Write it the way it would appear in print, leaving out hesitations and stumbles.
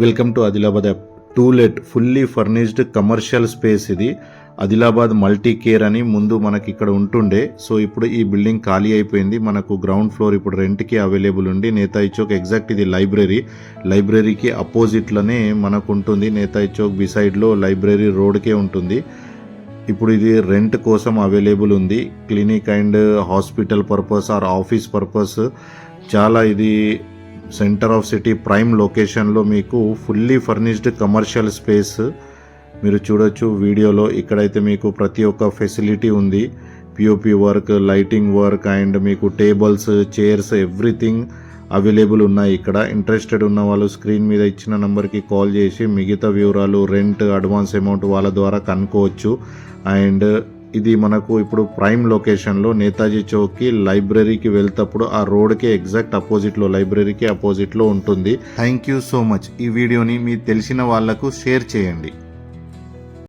Welcome to Adilabad app. To let fully furnished commercial space. ఇది Adilabad multi care అని ముందు మనకి ఇక్కడ ఉంటుండే. సో ఇప్పుడు ఈ బిల్డింగ్ ఖాళీ అయిపోయింది. మనకు గ్రౌండ్ ఫ్లోర్ ఇప్పుడు రెంట్కి అవైలబుల్ ఉంది. నేతాజీ చౌక్ ఎగ్జాక్ట్ ఇది లైబ్రరీకి అపోజిట్లోనే మనకు ఉంటుంది. నేతాజీ చౌక్ బిసైడ్లో లైబ్రరీ రోడ్కే ఉంటుంది. ఇప్పుడు ఇది రెంట్ కోసం అవైలబుల్ ఉంది. Clinic and hospital purpose or office purpose చాలా ఇది సెంటర్ ఆఫ్ సిటీ ప్రైమ్ లొకేషన్లో మీకు ఫుల్లీ ఫర్నిష్డ్ కమర్షియల్ స్పేస్ మీరు చూడొచ్చు వీడియోలో. ఇక్కడైతే మీకు ప్రతి ఒక్క ఫెసిలిటీ ఉంది. POP work, lighting work and మీకు టేబుల్స్, చైర్స్ ఎవ్రీథింగ్ అవైలబుల్ ఉన్నాయి ఇక్కడ. ఇంట్రెస్టెడ్ ఉన్న వాళ్ళు స్క్రీన్ మీద ఇచ్చిన నెంబర్కి కాల్ చేసి మిగతా వివరాలు, రెంట్, అడ్వాన్స్ అమౌంట్ వాళ్ళ ద్వారా కనుక్కోవచ్చు. అండ్ ఇది మనకు ఇప్పుడు ప్రైమ్ లొకేషన్లో నేతాజీ చౌక్కి లైబ్రరీకి వెళ్తప్పుడు ఆ రోడ్కి ఎగ్జాక్ట్ అపోజిట్లో, లైబ్రరీకి అపోజిట్లో ఉంటుంది. Thank you so much. ఈ వీడియోని మీ తెలిసిన వాళ్లకు షేర్ చేయండి.